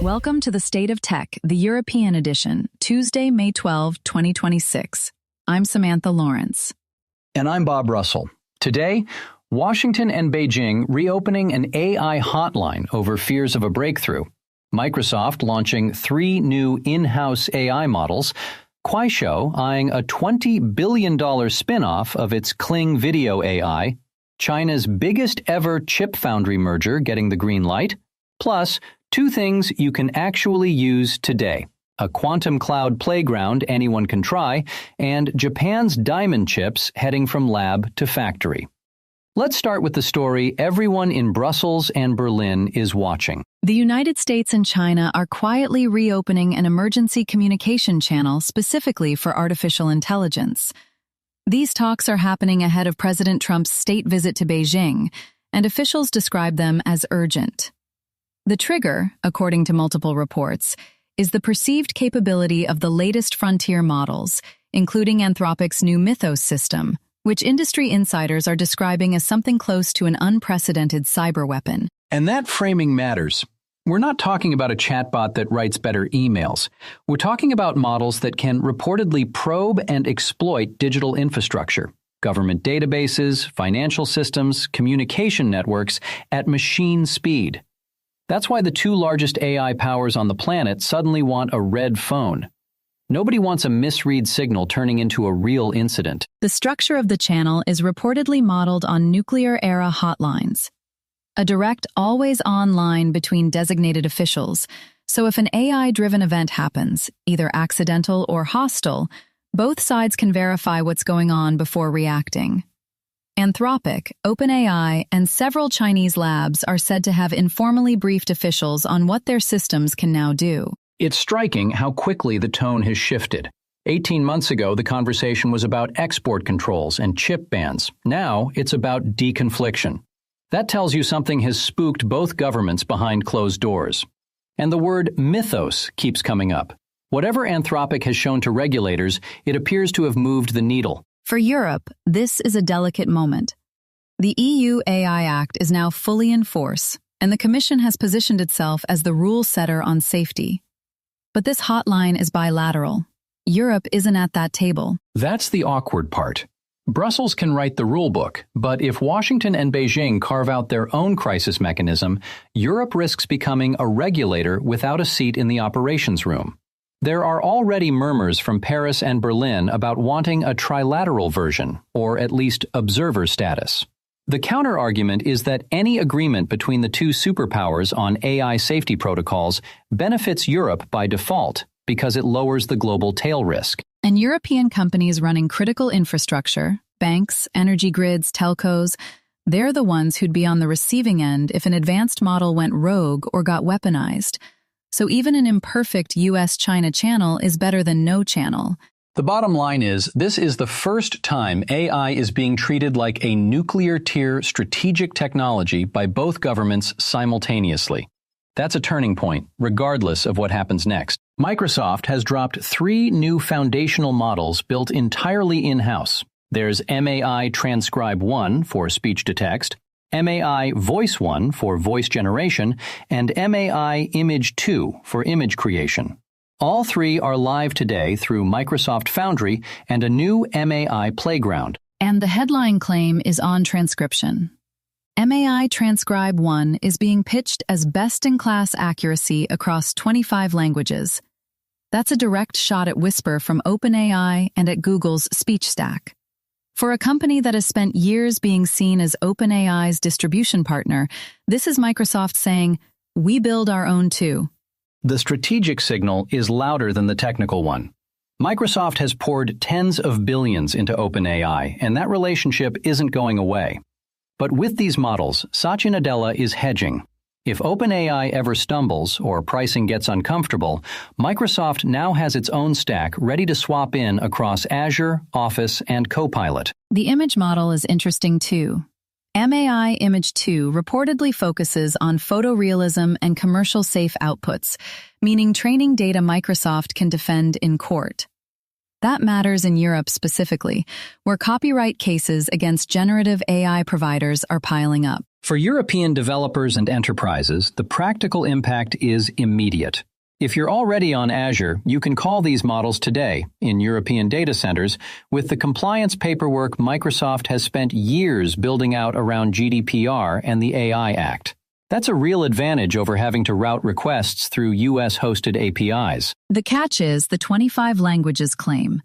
Welcome to the State of Tech, the European edition, Tuesday, May 12, 2026. I'm Samantha Lawrence. And I'm Bob Russell. Today, Washington and Beijing reopening an AI hotline over fears of a breakthrough, Microsoft launching 3 new in-house AI models, Kuaishou eyeing a $20 billion spin-off of its Kling Video AI, China's biggest ever chip foundry merger getting the green light, plus 2 things you can actually use today: a quantum cloud playground anyone can try, and Japan's diamond chips heading from lab to factory. Let's start with the story everyone in Brussels and Berlin is watching. The United States and China are quietly reopening an emergency communication channel specifically for artificial intelligence. These talks are happening ahead of President Trump's state visit to Beijing, and officials describe them as urgent. The trigger, according to multiple reports, is the perceived capability of the latest frontier models, including Anthropic's new Mythos system, which industry insiders are describing as something close to an unprecedented cyber weapon. And that framing matters. We're not talking about a chatbot that writes better emails. We're talking about models that can reportedly probe and exploit digital infrastructure, government databases, financial systems, communication networks at machine speed. That's why the 2 largest AI powers on the planet suddenly want a red phone. Nobody wants a misread signal turning into a real incident. The structure of the channel is reportedly modeled on nuclear-era hotlines, a direct, always-on line between designated officials, so if an AI-driven event happens, either accidental or hostile, both sides can verify what's going on before reacting. Anthropic, OpenAI, and several Chinese labs are said to have informally briefed officials on what their systems can now do. It's striking how quickly the tone has shifted. 18 months ago, the conversation was about export controls and chip bans. Now, it's about deconfliction. That tells you something has spooked both governments behind closed doors. And the word mythos keeps coming up. Whatever Anthropic has shown to regulators, it appears to have moved the needle. For Europe, this is a delicate moment. The EU AI Act is now fully in force, and the Commission has positioned itself as the rule setter on safety. But this hotline is bilateral. Europe isn't at that table. That's the awkward part. Brussels can write the rulebook, but if Washington and Beijing carve out their own crisis mechanism, Europe risks becoming a regulator without a seat in the operations room. There are already murmurs from Paris and Berlin about wanting a trilateral version, or at least observer status. The counter-argument is that any agreement between the 2 superpowers on AI safety protocols benefits Europe by default because it lowers the global tail risk. And European companies running critical infrastructure, banks, energy grids, telcos, they're the ones who'd be on the receiving end if an advanced model went rogue or got weaponized. So even an imperfect US-China channel is better than no channel. The bottom line is, this is the first time AI is being treated like a nuclear-tier strategic technology by both governments simultaneously. That's a turning point, regardless of what happens next. Microsoft has dropped 3 new foundational models built entirely in-house. There's MAI Transcribe 1 for speech-to-text, MAI Voice 1 for voice generation, and MAI Image 2 for image creation. All 3 are live today through Microsoft Foundry and a new MAI Playground. And the headline claim is on transcription. MAI Transcribe 1 is being pitched as best-in-class accuracy across 25 languages. That's a direct shot at Whisper from OpenAI and at Google's speech stack. For a company that has spent years being seen as OpenAI's distribution partner, this is Microsoft saying, "We build our own too." The strategic signal is louder than the technical one. Microsoft has poured tens of billions into OpenAI, and that relationship isn't going away. But with these models, Satya Nadella is hedging. If OpenAI ever stumbles or pricing gets uncomfortable, Microsoft now has its own stack ready to swap in across Azure, Office, and Copilot. The image model is interesting too. MAI Image 2 reportedly focuses on photorealism and commercial-safe outputs, meaning training data Microsoft can defend in court. That matters in Europe specifically, where copyright cases against generative AI providers are piling up. For European developers and enterprises, the practical impact is immediate. If you're already on Azure, you can call these models today in European data centers with the compliance paperwork Microsoft has spent years building out around GDPR and the AI Act. That's a real advantage over having to route requests through US-hosted APIs. The catch is the 25 languages claim.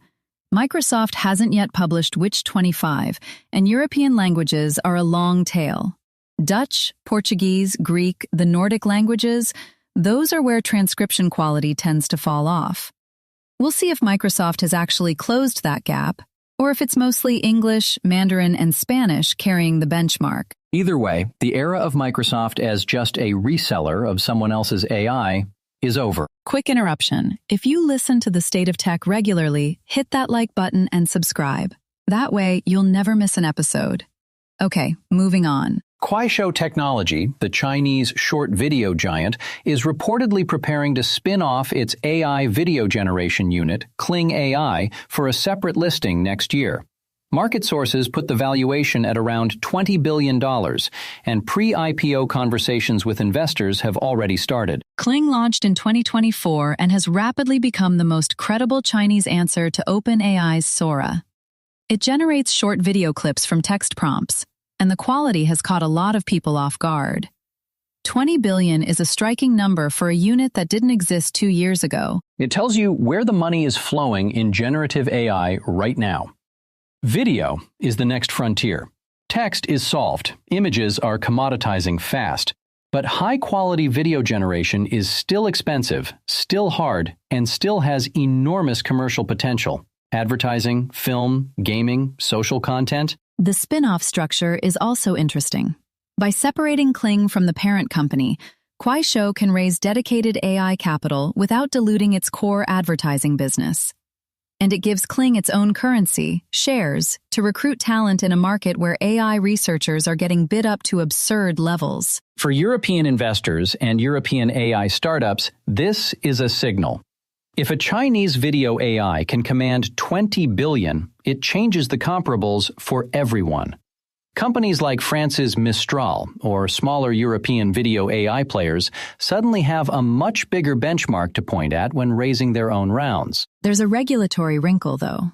Microsoft hasn't yet published which 25, and European languages are a long tail. Dutch, Portuguese, Greek, the Nordic languages, those are where transcription quality tends to fall off. We'll see if Microsoft has actually closed that gap, or if it's mostly English, Mandarin, and Spanish carrying the benchmark. Either way, the era of Microsoft as just a reseller of someone else's AI is over. Quick interruption. If you listen to The State of Tech regularly, hit that like button and subscribe. That way, you'll never miss an episode. Okay, moving on. Kuaishou Technology, the Chinese short video giant, is reportedly preparing to spin off its AI video generation unit, Kling AI, for a separate listing next year. Market sources put the valuation at around $20 billion, and pre-IPO conversations with investors have already started. Kling launched in 2024 and has rapidly become the most credible Chinese answer to OpenAI's Sora. It generates short video clips from text prompts, and the quality has caught a lot of people off guard. 20 billion is a striking number for a unit that didn't exist 2 years ago. It tells you where the money is flowing in generative AI right now. Video is the next frontier. Text is solved. Images are commoditizing fast. But high-quality video generation is still expensive, still hard, and still has enormous commercial potential. Advertising, film, gaming, social content. The spin-off structure is also interesting. By separating Kling from the parent company, Kuaishou can raise dedicated AI capital without diluting its core advertising business. And it gives Kling its own currency, shares, to recruit talent in a market where AI researchers are getting bid up to absurd levels. For European investors and European AI startups, this is a signal. If a Chinese video AI can command 20 billion, it changes the comparables for everyone. Companies like France's Mistral or smaller European video AI players suddenly have a much bigger benchmark to point at when raising their own rounds. There's a regulatory wrinkle, though.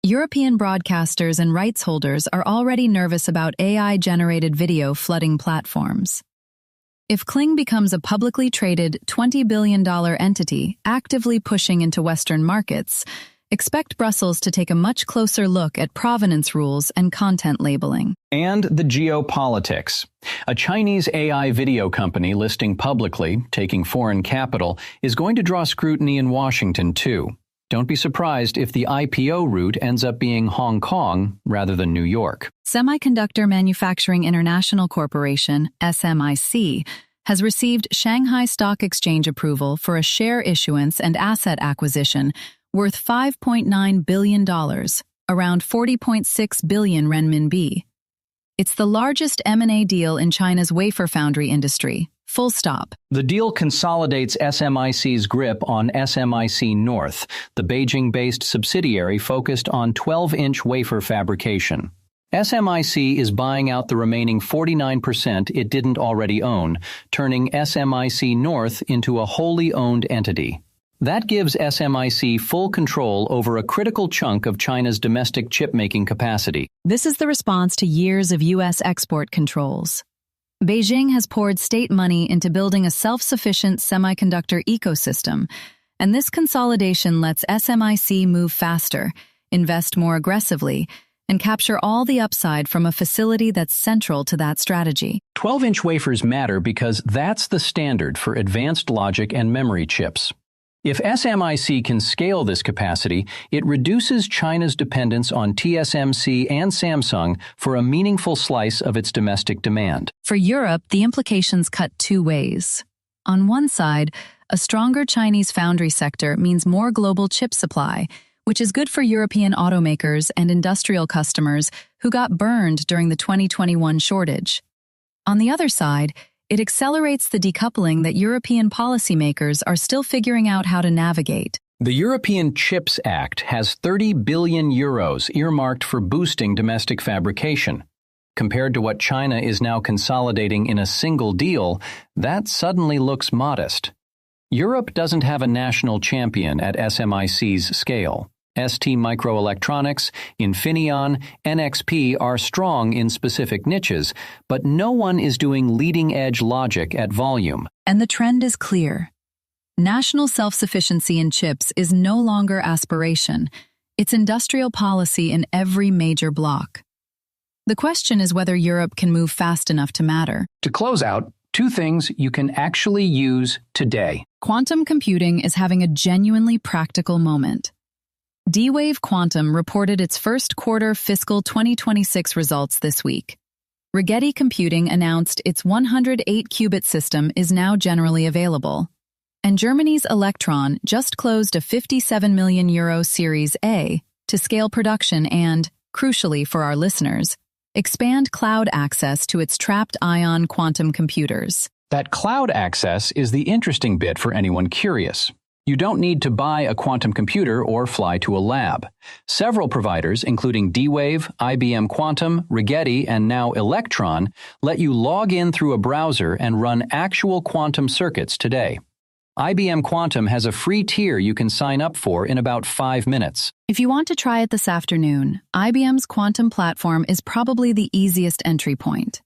European broadcasters and rights holders are already nervous about AI-generated video flooding platforms. If Kling becomes a publicly traded $20 billion entity actively pushing into Western markets, expect Brussels to take a much closer look at provenance rules and content labeling. And the geopolitics. A Chinese AI video company listing publicly, taking foreign capital, is going to draw scrutiny in Washington, too. Don't be surprised if the IPO route ends up being Hong Kong rather than New York. Semiconductor Manufacturing International Corporation, SMIC, has received Shanghai Stock Exchange approval for a share issuance and asset acquisition worth $5.9 billion, around 40.6 billion renminbi. It's the largest M&A deal in China's wafer foundry industry, full stop. The deal consolidates SMIC's grip on SMIC North, the Beijing-based subsidiary focused on 12-inch wafer fabrication. SMIC is buying out the remaining 49% it didn't already own, turning SMIC North into a wholly owned entity. That gives SMIC full control over a critical chunk of China's domestic chip-making capacity. This is the response to years of U.S. export controls. Beijing has poured state money into building a self-sufficient semiconductor ecosystem, and this consolidation lets SMIC move faster, invest more aggressively, and capture all the upside from a facility that's central to that strategy. 12-inch wafers matter because that's the standard for advanced logic and memory chips. If SMIC can scale this capacity, it reduces China's dependence on TSMC and Samsung for a meaningful slice of its domestic demand. For Europe, the implications cut two ways. On one side, a stronger Chinese foundry sector means more global chip supply, which is good for European automakers and industrial customers who got burned during the 2021 shortage. On the other side, it accelerates the decoupling that European policymakers are still figuring out how to navigate. The European Chips Act has 30 billion euros earmarked for boosting domestic fabrication. Compared to what China is now consolidating in a single deal, that suddenly looks modest. Europe doesn't have a national champion at SMIC's scale. ST Microelectronics, Infineon, NXP are strong in specific niches, but no one is doing leading-edge logic at volume. And the trend is clear. National self-sufficiency in chips is no longer aspiration. It's industrial policy in every major bloc. The question is whether Europe can move fast enough to matter. To close out, 2 things you can actually use today. Quantum computing is having a genuinely practical moment. D-Wave Quantum reported its first quarter fiscal 2026 results this week. Rigetti Computing announced its 108-qubit system is now generally available. And Germany's eleQtron just closed a €57 million Series A to scale production and, crucially for our listeners, expand cloud access to its trapped ion quantum computers. That cloud access is the interesting bit for anyone curious. You don't need to buy a quantum computer or fly to a lab. Several providers, including D-Wave, IBM Quantum, Rigetti, and now eleQtron, let you log in through a browser and run actual quantum circuits today. IBM Quantum has a free tier you can sign up for in about 5 minutes. If you want to try it this afternoon, IBM's quantum platform is probably the easiest entry point.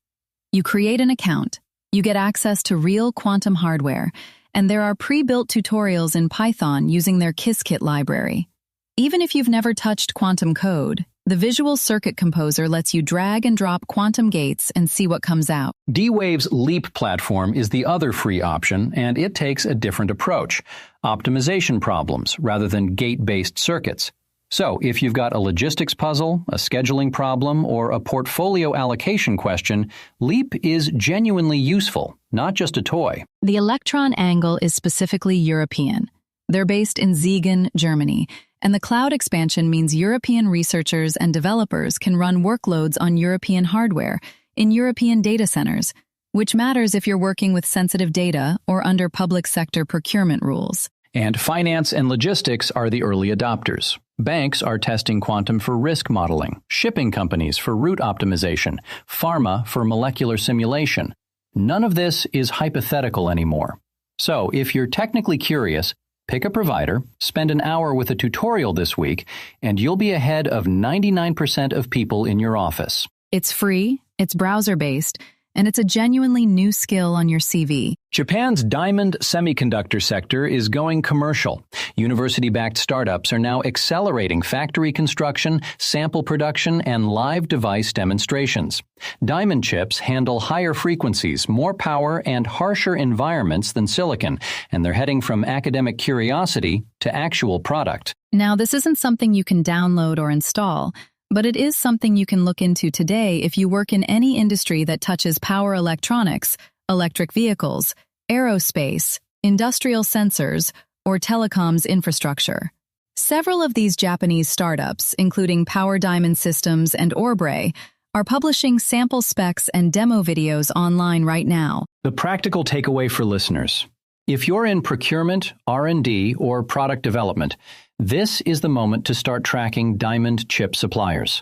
You create an account, you get access to real quantum hardware, and there are pre-built tutorials in Python using their Qiskit library. Even if you've never touched quantum code, the Visual Circuit Composer lets you drag and drop quantum gates and see what comes out. D-Wave's Leap platform is the other free option, and it takes a different approach: optimization problems rather than gate-based circuits. So, if you've got a logistics puzzle, a scheduling problem, or a portfolio allocation question, Leap is genuinely useful, not just a toy. The eleQtron angle is specifically European. They're based in Siegen, Germany, and the cloud expansion means European researchers and developers can run workloads on European hardware in European data centers, which matters if you're working with sensitive data or under public sector procurement rules. And finance and logistics are the early adopters. Banks are testing quantum for risk modeling, shipping companies for route optimization, pharma for molecular simulation. None of this is hypothetical anymore. So, if you're technically curious, pick a provider, spend an hour with a tutorial this week, and you'll be ahead of 99% of people in your office. It's free, it's browser-based, and it's a genuinely new skill on your CV. Japan's diamond semiconductor sector is going commercial. University-backed startups are now accelerating factory construction, sample production, and live device demonstrations. Diamond chips handle higher frequencies, more power, and harsher environments than silicon, and they're heading from academic curiosity to actual product. Now, this isn't something you can download or install, but it is something you can look into today if you work in any industry that touches power electronics, electric vehicles, aerospace, industrial sensors, or telecoms infrastructure. Several of these Japanese startups, including Power Diamond Systems and Orbre, are publishing sample specs and demo videos online right now. The practical takeaway for listeners: if you're in procurement, R&D, or product development, this is the moment to start tracking diamond chip suppliers.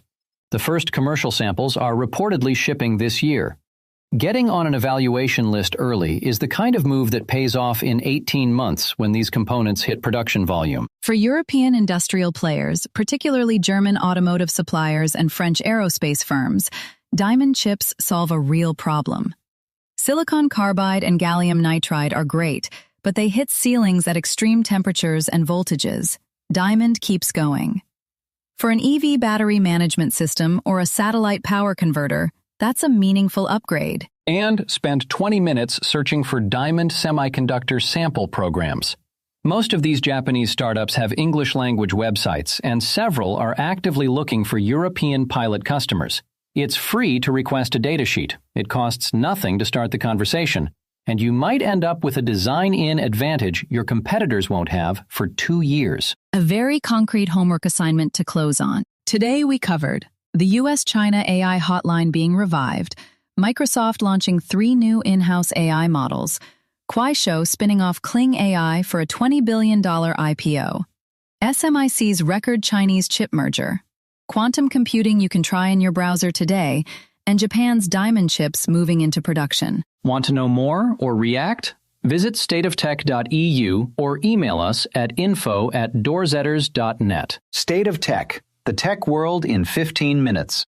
The first commercial samples are reportedly shipping this year. Getting on an evaluation list early is the kind of move that pays off in 18 months when these components hit production volume. For European industrial players, particularly German automotive suppliers and French aerospace firms, diamond chips solve a real problem. Silicon carbide and gallium nitride are great, but they hit ceilings at extreme temperatures and voltages. Diamond keeps going. For an EV battery management system or a satellite power converter, that's a meaningful upgrade. And spend 20 minutes searching for diamond semiconductor sample programs. Most of these Japanese startups have English-language websites, and several are actively looking for European pilot customers. It's free to request a datasheet. It costs nothing to start the conversation. And you might end up with a design-in advantage your competitors won't have for 2 years. A very concrete homework assignment to close on. Today we covered the US-China AI hotline being revived, Microsoft launching 3 new in-house AI models, Kuaishou spinning off Kling AI for a $20 billion IPO, SMIC's record Chinese chip merger, quantum computing you can try in your browser today, and Japan's diamond chips moving into production. Want to know more or react? Visit stateoftech.eu or email us at info@doorzetters.net. State of Tech, the tech world in 15 minutes.